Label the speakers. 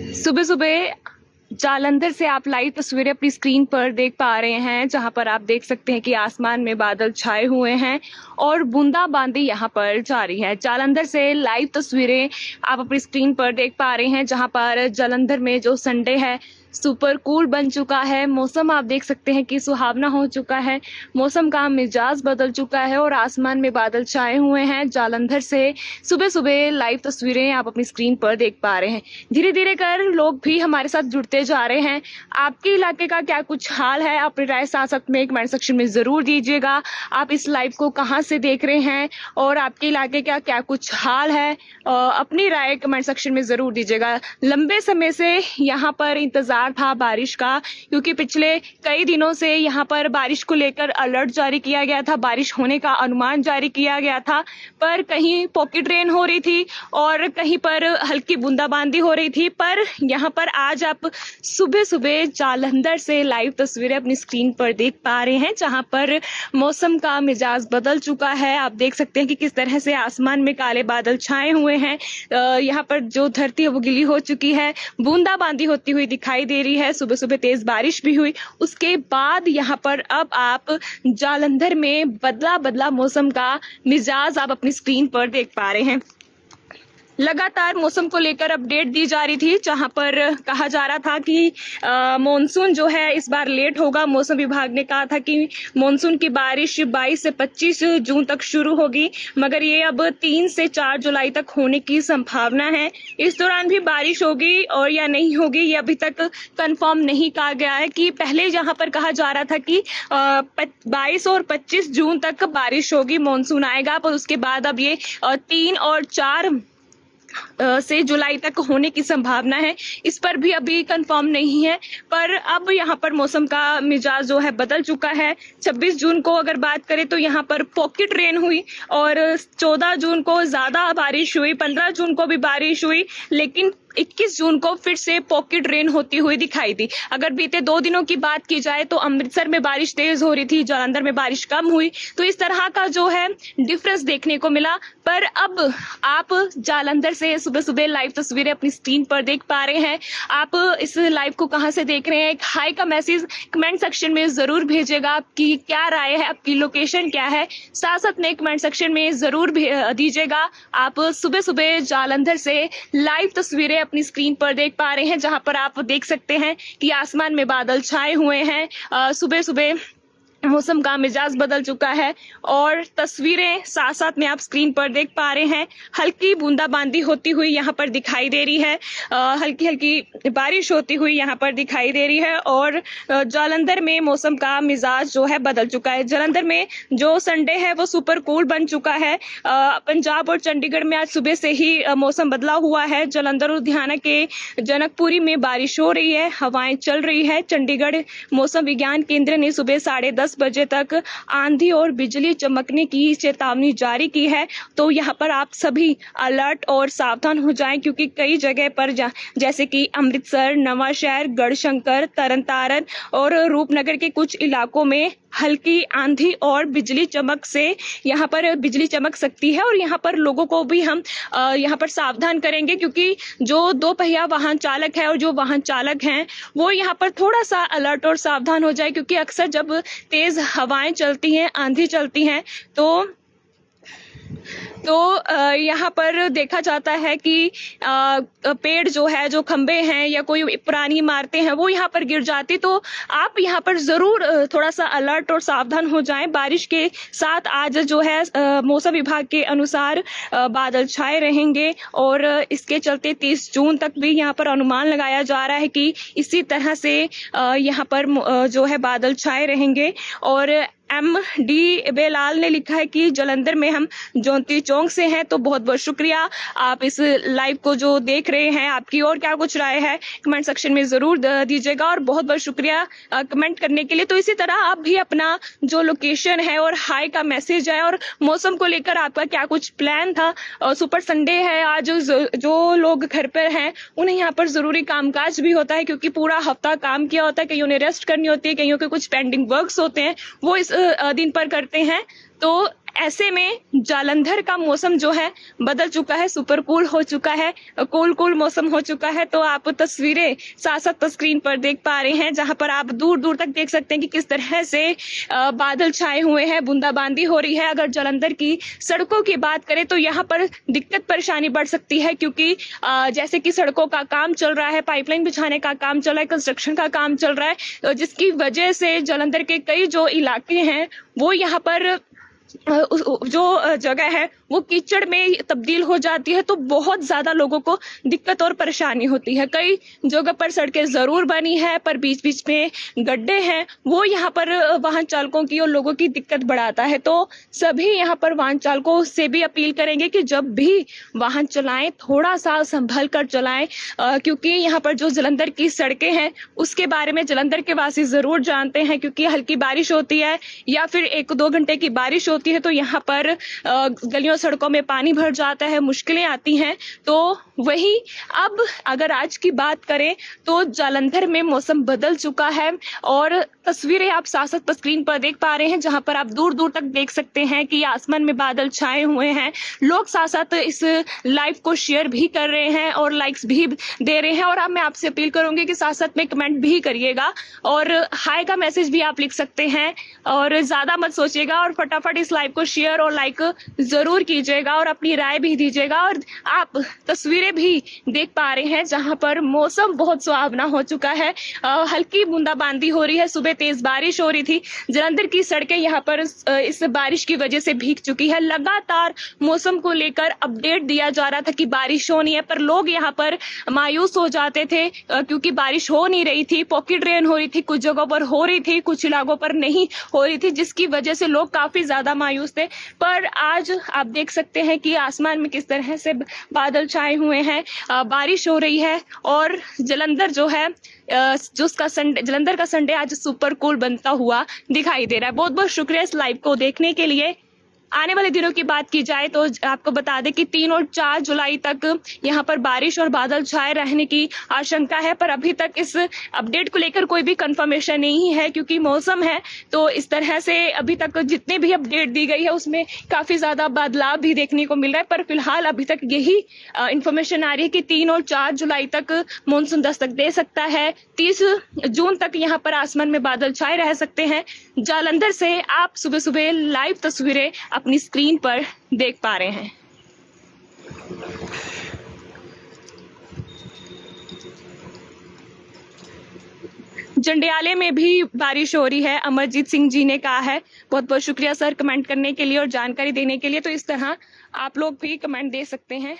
Speaker 1: सुबह सुबह जालंधर से आप लाइव तस्वीरें अपनी स्क्रीन पर देख पा रहे हैं, जहां पर आप देख सकते हैं कि आसमान में बादल छाए हुए हैं और बूंदाबांदी यहां पर जारी है। जालंधर से लाइव तस्वीरें आप अपनी स्क्रीन पर देख पा रहे हैं, जहां पर जालंधर में जो संडे है सुपर कूल बन चुका है। मौसम आप देख सकते हैं कि सुहावना हो चुका है, मौसम का मिजाज बदल चुका है और आसमान में बादल छाए हुए हैं। जालंधर से सुबह सुबह लाइव तस्वीरें आप अपनी स्क्रीन पर देख पा रहे हैं। धीरे धीरे कर लोग भी हमारे साथ जुड़ते जा रहे हैं। आपके इलाके का क्या कुछ हाल है, अपनी राय साथ साथ में कमेंट सेक्शन में जरूर दीजिएगा। आप इस लाइव को कहां से देख रहे हैं और आपके इलाके का क्या कुछ हाल है, अपनी राय कमेंट सेक्शन में जरूर दीजिएगा। लंबे समय से यहाँ पर इंतजार था बारिश का, क्योंकि पिछले कई दिनों से यहाँ पर बारिश को लेकर अलर्ट जारी किया गया था, बारिश होने का अनुमान जारी किया गया था, पर कहीं पॉकेट रेन हो रही थी और कहीं पर हल्की बूंदाबांदी हो रही थी। पर यहाँ पर आज आप सुबह सुबह जालंधर से लाइव तस्वीरें अपनी स्क्रीन पर देख पा रहे हैं, जहाँ पर मौसम का मिजाज बदल चुका है। आप देख सकते हैं कि किस तरह से आसमान में काले बादल छाए हुए हैं। यहाँ पर जो धरती है वो गीली हो चुकी है, बूंदाबांदी होती हुई दिखाई दे रही है। सुबह सुबह तेज बारिश भी हुई, उसके बाद यहाँ पर अब आप जालंधर में बदला बदला मौसम का मिजाज आप अपनी स्क्रीन पर देख पा रहे हैं। लगातार मौसम को लेकर अपडेट दी जा रही थी, जहां पर कहा जा रहा था कि मॉनसून जो है इस बार लेट होगा। मौसम विभाग ने कहा था कि मॉनसून की बारिश 22 से 25 जून तक शुरू होगी, मगर ये अब 3 से 4 जुलाई तक होने की संभावना है। इस दौरान भी बारिश होगी और या नहीं होगी ये अभी तक कंफर्म नहीं कहा गया है। कि पहले जहां पर कहा जा रहा था कि 22 और 25 जून तक बारिश होगी, मॉनसून आएगा, पर उसके बाद अब ये 3 और 4 से जुलाई तक होने की संभावना है। इस पर भी अभी कंफर्म नहीं है, पर अब यहाँ पर मौसम का मिजाज जो है बदल चुका है। 26 जून को अगर बात करें तो यहाँ पर पॉकेट रेन हुई और 14 जून को ज्यादा बारिश हुई, 15 जून को भी बारिश हुई, लेकिन 21 जून को फिर से पॉकेट रेन होती हुई दिखाई दी। अगर बीते 2 दिनों की बात की जाए तो अमृतसर में बारिश तेज हो रही थी, जालंधर में बारिश कम हुई, तो इस तरह का जो है डिफरेंस देखने को मिला। पर अब आप जालंधर से सुबह सुबह लाइव तस्वीरें अपनी स्क्रीन पर देख पा रहे हैं। आप इस लाइव को कहां से देख रहे हैं, एक हाई का मैसेज कमेंट सेक्शन में जरूर भेजिएगा। आपकी क्या राय है, आपकी लोकेशन क्या है, साथ साथ में कमेंट सेक्शन में जरूर दीजिएगा। आप सुबह सुबह जालंधर से लाइव तस्वीरें अपनी स्क्रीन पर देख पा रहे हैं, जहां पर आप देख सकते हैं कि आसमान में बादल छाए हुए हैं। सुबह सुबह मौसम का मिजाज बदल चुका है और तस्वीरें साथ साथ में आप स्क्रीन पर देख पा रहे हैं। हल्की बूंदाबांदी होती हुई यहाँ पर दिखाई दे रही है, हल्की हल्की बारिश होती हुई यहाँ पर दिखाई दे रही है और जालंधर में मौसम का मिजाज जो है बदल चुका है। जालंधर में जो संडे है वो सुपर कूल बन चुका है। पंजाब और चंडीगढ़ में आज सुबह से ही मौसम बदला हुआ है। जालंधर और लुधियाना के जनकपुरी में बारिश हो रही है, हवाएं चल रही है। चंडीगढ़ मौसम विज्ञान केंद्र ने सुबह 10:30 बजे तक आंधी और बिजली चमकने की चेतावनी जारी की है। तो यहाँ पर आप सभी अलर्ट और सावधान हो जाएं, क्योंकि कई जगह पर जैसे कि अमृतसर, नवांशहर, गढ़शंकर, तरनतारन और रूपनगर के कुछ इलाकों में हल्की आंधी और बिजली चमक से यहाँ पर बिजली चमक सकती है। और यहाँ पर लोगों को भी हम यहाँ पर सावधान करेंगे, क्योंकि जो 2 पहिया वाहन चालक है और जो वाहन चालक हैं वो यहाँ पर थोड़ा सा अलर्ट और सावधान हो जाए, क्योंकि अक्सर जब तेज हवाएं चलती हैं, आंधी चलती हैं, तो यहाँ पर देखा जाता है कि पेड़ जो है, जो खंबे हैं या कोई पुरानी इमारतें हैं वो यहाँ पर गिर जाती। तो आप यहाँ पर जरूर थोड़ा सा अलर्ट और सावधान हो जाएं। बारिश के साथ आज जो है मौसम विभाग के अनुसार बादल छाए रहेंगे और इसके चलते 30 जून तक भी यहाँ पर अनुमान लगाया जा रहा है कि इसी तरह से यहाँ पर जो है बादल छाए रहेंगे। और MD बेलाल ने लिखा है कि जालंधर में हम जोंती चौक से हैं। तो बहुत बहुत शुक्रिया, आप इस लाइव को जो देख रहे हैं, आपकी और क्या कुछ राय है कमेंट सेक्शन में जरूर दीजिएगा और बहुत बहुत शुक्रिया कमेंट करने के लिए। तो इसी तरह आप भी अपना जो लोकेशन है और हाई का मैसेज है और मौसम को लेकर आपका क्या कुछ प्लान था। सुपर संडे है आज, जो लोग घर पर हैं उन्हें यहाँ पर जरूरी कामकाज भी होता है, क्योंकि पूरा हफ्ता काम किया होता है, कईयों ने रेस्ट करनी होती है, कईयों के कुछ पेंडिंग वर्क्स होते हैं वो इस दिन पर करते हैं। तो ऐसे में जालंधर का मौसम जो है बदल चुका है, सुपर कूल हो चुका है, कूल मौसम हो चुका है। तो आप तस्वीरें साथ साथ स्क्रीन पर देख पा रहे हैं, जहां पर आप दूर दूर तक देख सकते हैं कि किस तरह से बादल छाए हुए हैं, बूंदाबांदी हो रही है। अगर जालंधर की सड़कों की बात करें तो यहाँ पर दिक्कत परेशानी बढ़ सकती है, क्योंकि जैसे कि सड़कों का काम चल रहा है, पाइपलाइन बिछाने का काम चल रहा है, कंस्ट्रक्शन का काम चल रहा है, जिसकी वजह से जालंधर के कई जो इलाके हैं वो यहाँ पर जो जगह है वो कीचड़ में तब्दील हो जाती है। तो बहुत ज्यादा लोगों को दिक्कत और परेशानी होती है। कई जगह पर सड़कें जरूर बनी है, पर बीच बीच में गड्ढे हैं, वो यहाँ पर वाहन चालकों की और लोगों की दिक्कत बढ़ाता है। तो सभी यहाँ पर वाहन चालकों से भी अपील करेंगे कि जब भी वाहन चलाएं थोड़ा सा संभल कर चलाएं, क्योंकि यहाँ पर जो जालंधर की सड़कें हैं उसके बारे में जालंधर के वासी जरूर जानते हैं, क्योंकि हल्की बारिश होती है या फिर 1-2 घंटे की बारिश होती है तो यहाँ पर गलियों सड़कों में पानी भर जाता है, मुश्किलें आती हैं। तो वही अब अगर आज की बात करें तो जालंधर में मौसम बदल चुका है और तस्वीरें आप साथ साथ स्क्रीन पर देख पा रहे हैं, जहां पर आप दूर दूर तक देख सकते हैं कि आसमान में बादल छाए हुए हैं। लोग साथ साथ इस लाइव को शेयर भी कर रहे हैं और लाइक्स भी दे रहे हैं। और अब मैं आपसे अपील करूंगी कि साथ साथ में कमेंट भी करिएगा और हाय का मैसेज भी आप लिख सकते हैं और ज्यादा मत सोचिएगा और फटाफट इस लाइव को शेयर और लाइक जरूर कीजिएगा और अपनी राय भी दीजिएगा। और आप तस्वीरें भी देख पा रहे हैं जहां पर मौसम बहुत सुहावना हो चुका है, हल्की बूंदाबांदी हो रही है, सुबह तेज बारिश हो रही थी। जालंधर की सड़कें यहाँ पर इस बारिश की वजह से भीग चुकी है। लगातार मौसम को लेकर अपडेट दिया जा रहा था कि बारिश होनी है, पर लोग यहाँ पर मायूस हो जाते थे क्योंकि बारिश हो नहीं रही थी। पॉकेट रेन हो रही थी, कुछ जगहों पर हो रही थी, कुछ इलाकों पर नहीं हो रही थी, जिसकी वजह से लोग काफी ज्यादा मायूस थे। पर आज आप देख सकते हैं कि आसमान में किस तरह से बादल छाए हुए हैं, बारिश हो रही है और जालंधर जो है जो उसका संडे, जालंधर का संडे आज सुपर कूल बनता हुआ दिखाई दे रहा है। बहुत बहुत शुक्रिया इस लाइव को देखने के लिए। आने वाले दिनों की बात की जाए तो आपको बता दें कि 3 और 4 जुलाई तक यहाँ पर बारिश और बादल छाए रहने की आशंका है, पर अभी तक इस अपडेट को लेकर कोई भी कंफर्मेशन नहीं है, क्योंकि मौसम है। तो इस तरह से अभी तक जितने भी अपडेट दी गई है उसमें काफी ज्यादा बदलाव भी देखने को मिल रहा है, पर फिलहाल अभी तक यही इंफॉर्मेशन आ रही है कि 3 और 4 जुलाई तक मानसून दस्तक दे सकता है। 30 जून तक यहाँ पर आसमान में बादल छाए रह सकते हैं। जालंधर से आप सुबह सुबह लाइव तस्वीरें अपनी स्क्रीन पर देख पा रहे हैं। जंडियाले में भी बारिश हो रही है, अमरजीत सिंह जी ने कहा है। बहुत बहुत शुक्रिया सर कमेंट करने के लिए और जानकारी देने के लिए। तो इस तरह आप लोग भी कमेंट दे सकते हैं।